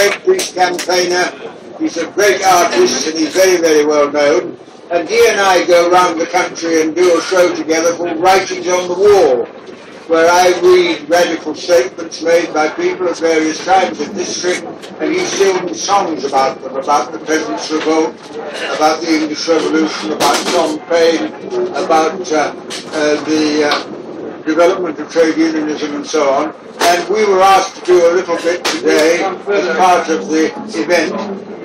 great peace campaigner, he's a great artist, and he's very, very well known. And he and I go around the country and do a show together called Writings on the Wall, where I read radical statements made by people at various times in history, and he sings songs about them, about the Peasants' Revolt, about the English Revolution, about Tom Paine, about the development of trade unionism and so on. And we were asked to do a little bit today as part of the event,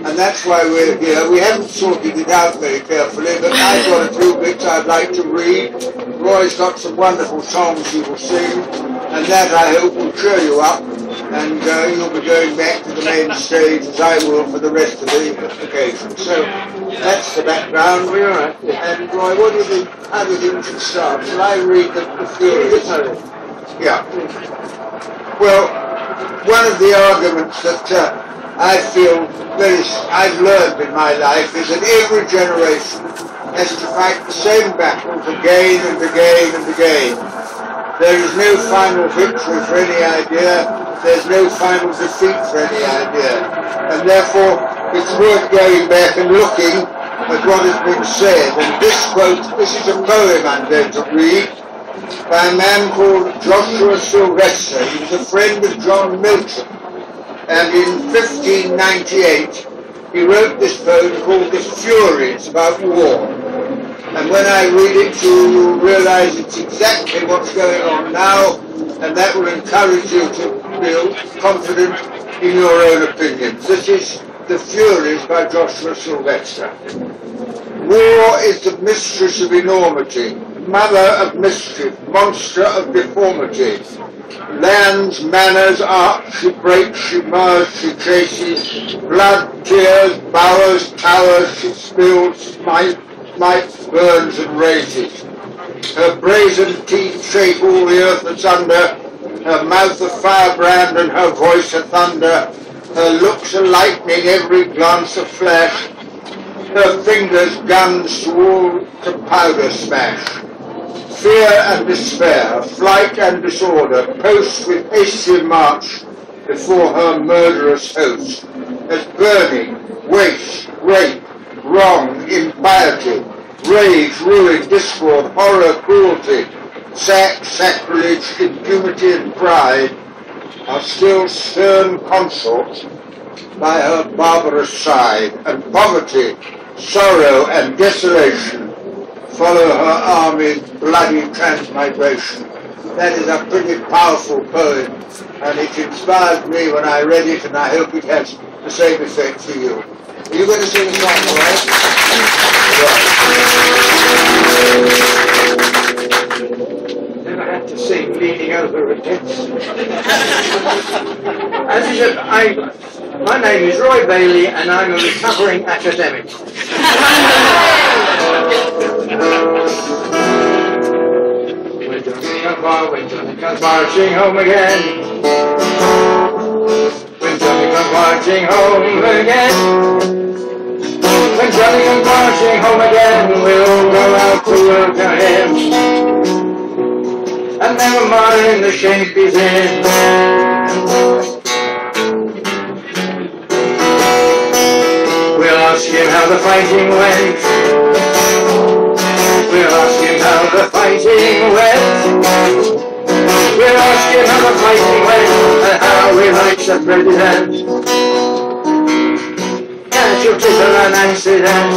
and that's why we're here. We haven't sorted it out very carefully, but I've got a few bits I'd like to read. Roy's got some wonderful songs he will sing, and that I hope will cheer you up, and you'll be going back to the main stage as I will for the rest of the occasion. So that's the background. We're all right. And Roy, what do you think? How do you think we should start? Shall I read the Furies? Yeah. Well, one of the arguments that I feel I've learned in my life is that every generation has to fight the same battles again and again and again. There is no final victory for any idea. There's no final defeat for any idea. And therefore, it's worth going back and looking at what has been said. And this quote, this is a poem I'm going to read by a man called Joshua Sylvester. He was a friend of John Milton. And in 1598, he wrote this poem called The Furies, about war. And when I read it, you will realize it's exactly what's going on now, and that will encourage you to feel confident in your own opinions. This is The Furies by Joshua Sylvester. War is the mistress of enormity, mother of mischief, monster of deformity. Lands, manners, art, she breaks, she mars, she chases. Blood, tears, bowers, towers, she spills, might burns and raises. Her brazen teeth shake all the earth asunder, her mouth a firebrand and her voice a thunder, her looks a lightning, every glance a flash, her fingers guns to powder smash. Fear and despair, flight and disorder, post with hasty march before her murderous host, as burning, waste, rape, wrong, impiety, rage, ruin, discord, horror, cruelty, sacrilege, impunity and pride are still stern consorts by her barbarous side, and poverty, sorrow and desolation follow her army's bloody transmigration. That is a pretty powerful poem, and it inspired me when I read it, and I hope it has the same effect for you. Are you going to sing a song, all right? Never had to sing leaning over a desk. As I said, my name is Roy Bailey, and I'm a recovering academic. When Johnny comes marching home again. When Johnny comes marching home again. When Johnny comes marching home again, we'll go out to welcome him. And never mind the shape he's in. We'll ask him how the fighting went. We'll ask him how the fighting went. We'll ask him how the fighting went, and how he likes the president. Casualties are an accident.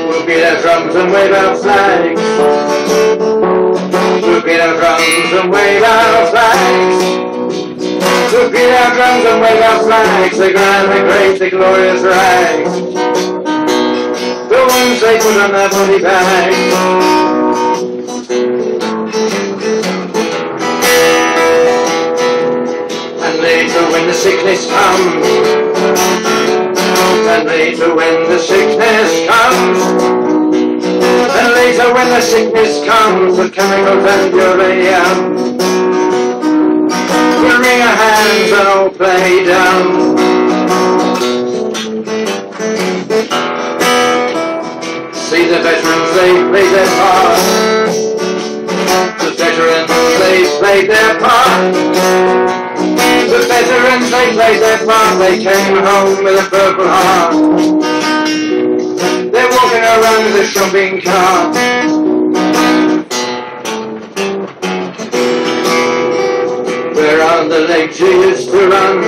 We'll beat our drums and wave our flags. We'll beat our drums and wave our flags. We'll beat our drums and wave our flags, the grand, the great, the glorious rags, the ones they put on their body bags. And later when the sickness comes, and later when the sickness comes, and later when the sickness comes, with chemicals and uranium, we'll wring our hands and all play down. See the veterans, they play their part. they played their part. The veterans, they played their part. They came home with a purple heart. They're walking around with a shopping cart. Where are the legs you used to run?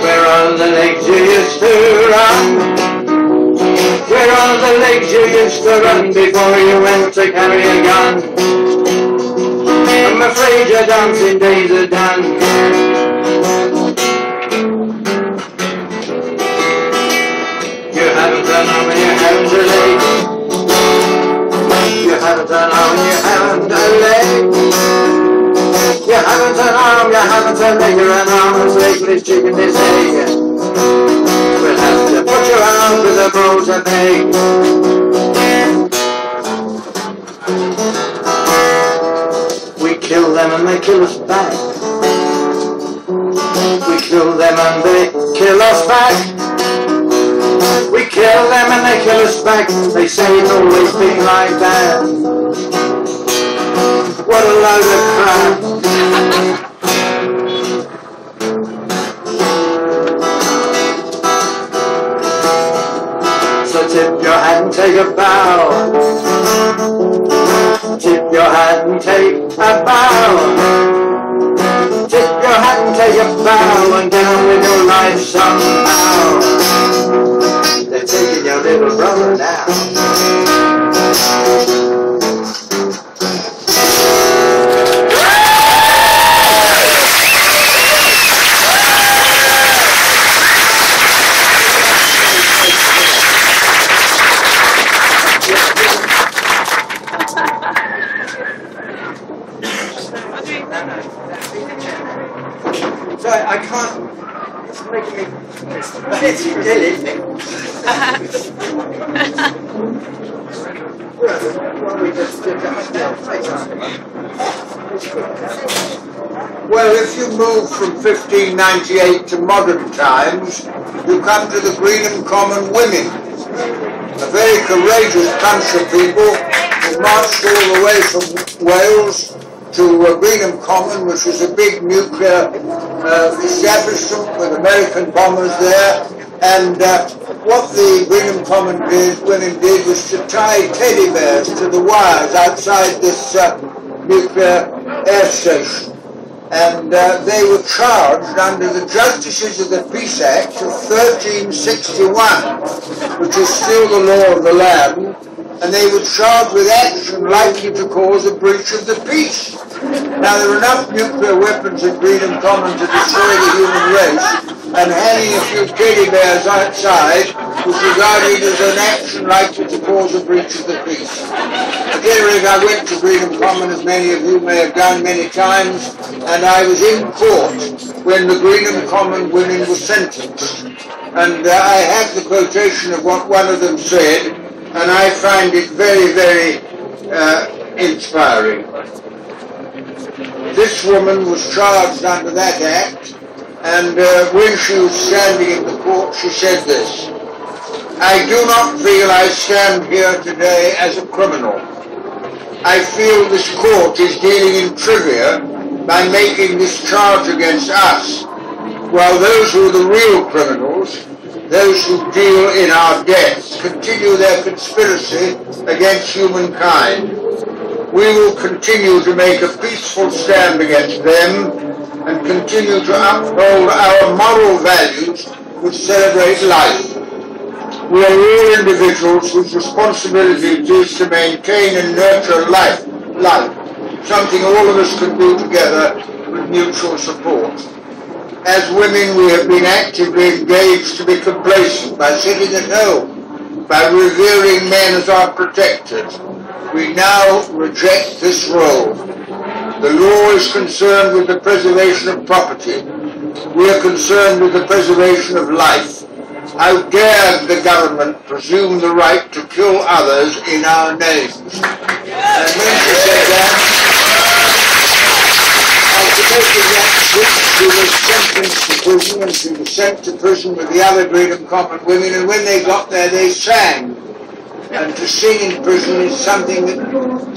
Where are the legs you used to run? Where are the legs you used to run before you went to carry a gun? I'm afraid your dancing days are done. You haven't an arm and you haven't a leg. You haven't an arm and you haven't a leg. You haven't an arm, you haven't a leg. You're an armless, legless chicken this egg. We'll have to put you out with a bowl to bake. We kill them and they kill us back. We kill them and they kill us back. We kill them and they kill us back. They say it's always been like that. What a load of crap. So tip your hat and take a bow. Tip your hat and take a bow. Tip your hat and take a bow and get on with your life somehow. They're taking your little brother now. Sorry, I can't. It's making me. It's killing me. Well, if you move from 1598 to modern times, you come to the Greenham Common women, a very courageous bunch of people who marched all the way from Wales to Greenham Common, which was a big nuclear establishment with American bombers there. And what the Greenham Common women did was to tie teddy bears to the wires outside this nuclear air station. And they were charged under the Justices of the Peace Act of 1361, which is still the law of the land. And they were charged with action likely to cause a breach of the peace. Now, there are enough nuclear weapons at Greenham Common to destroy the human race, and hanging a few teddy bears outside was regarded as an action likely to cause a breach of the peace. At any rate, I went to Greenham Common, as many of you may have done many times, and I was in court when the Greenham Common women were sentenced. And I have the quotation of what one of them said, and I find it very, very inspiring. This woman was charged under that act, and when she was standing in the court, she said this: "I do not feel I stand here today as a criminal. I feel this court is dealing in trivia by making this charge against us, while those who are the real criminals, those who deal in our deaths, continue their conspiracy against humankind. We will continue to make a peaceful stand against them and continue to uphold our moral values which celebrate life. We are all individuals whose responsibility it is to maintain and nurture life, something all of us can do together with mutual support. As women, we have been actively engaged to be complacent by sitting at home, by revering men as our protectors. We now reject this role. The law is concerned with the preservation of property. We are concerned with the preservation of life. How dare the government presume the right to kill others in our names?" And when she said that, after making that switch, she was sentenced to prison, and she was sent to prison with the other Greenham Common women, and when they got there, they sang. And to sing in prison is something that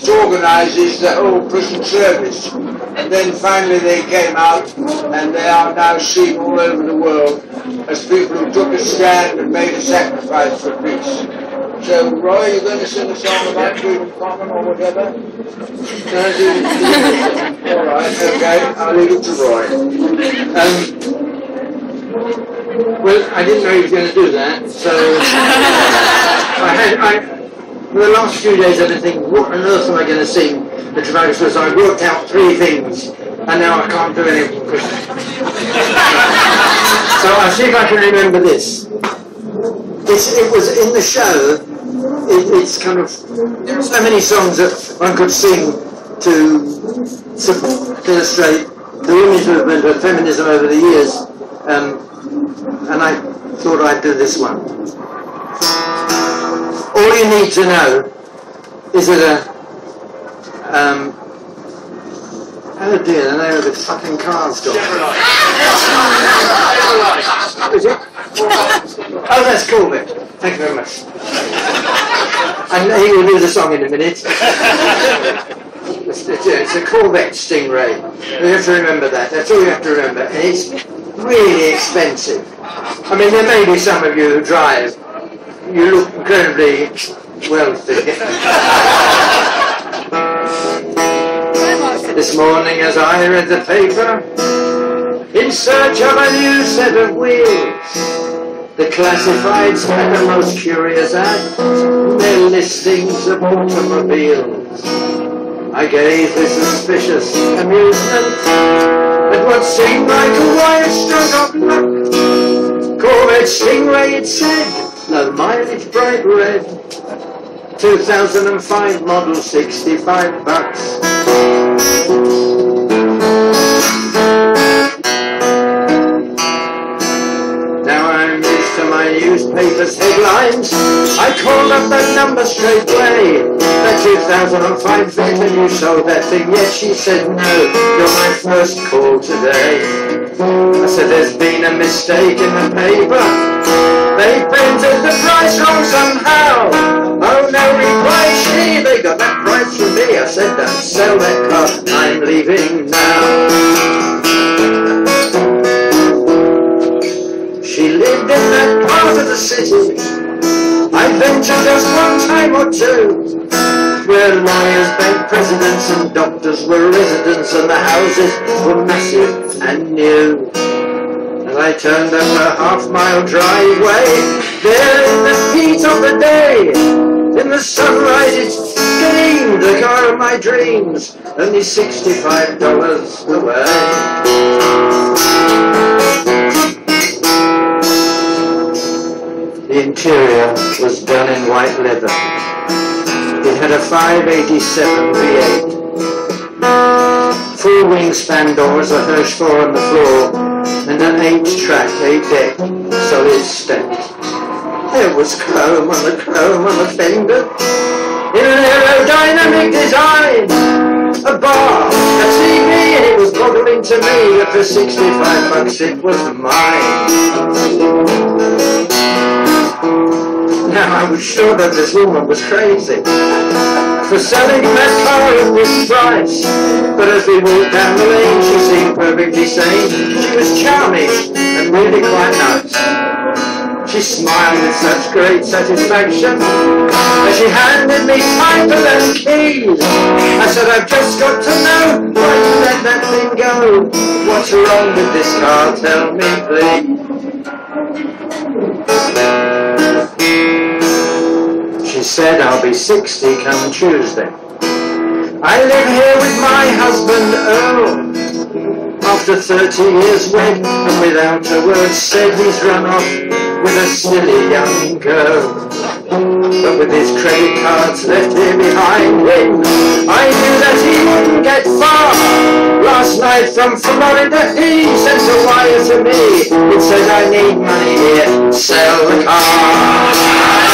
organises the whole prison service. And then finally they came out, and they are now seen all over the world as people who took a stand and made a sacrifice for peace. So, Roy, you're going to sing a song about freedom common or whatever? All right, okay, I'll leave it to Roy. Well, I didn't know he was going to do that, so for the last few days I've been thinking, what on earth am I going to sing the Tobacco Swiss? I worked out 3 things, and now I can't do any of them. So I'll see if I can remember this. It was in the show. It's kind of, there are so many songs that one could sing to illustrate the women's movement of feminism over the years, and I thought I'd do this one. All you need to know is that oh dear, the name of the fucking car's gone. Is it? Oh, that's cool, then. Thank you very much. And he will do the song in a minute. It's a Corvette Stingray. You have to remember that. That's all you have to remember. And it's really expensive. I mean, there may be some of you who drive. You look incredibly wealthy. This morning as I read the paper, in search of a new set of wheels, the classifieds had the most curious ads, their listings of automobiles. I gave with suspicious amusement at what seemed like a wide stroke of luck. Corvette Stingray, it said, low mileage, bright red, 2005 model, $65. Now I'm used to my newspaper's headlines. I called up that number straight away. That 2005 vet, and you sold that thing. Yet she said, no, you're my first call today. I said, there's been a mistake in the paper. They printed the price wrong somehow. Oh no, replied she, they got that price from me. I said, don't sell that car, I'm leaving now. She lived in that part of the city I ventured just one time or two, where lawyers, bank presidents and doctors were residents, and the houses were massive and new. As I turned up a half-mile driveway, there in the heat of the day, in the sunrise it gleamed, the car of my dreams, only $65 away. The interior was done in white leather. It had a 587 V8. Full wingspan doors, a Hirschford on the floor, and an 8-track, 8-deck, solid step. There was chrome on the fender, in an aerodynamic design. A bar, a TV, and it was boggling to me that for $65 it was mine. Now I was sure that this woman was crazy for selling that car at this price. But as we walked down the lane, she seemed perfectly sane. She was charming and really quite nice. She smiled with such great satisfaction as she handed me title and keys. I said, I've just got to know why you let that thing go. What's wrong with this car? Tell me, please. She said, I'll be 60 come Tuesday. I live here with my husband Earl. After 30 years wed and without a word said, he's run off with a silly young girl. But with his credit cards left here behind him, I knew that he wouldn't get far. Last night from Florida he sent a wire to me. It said, I need money here, sell the car.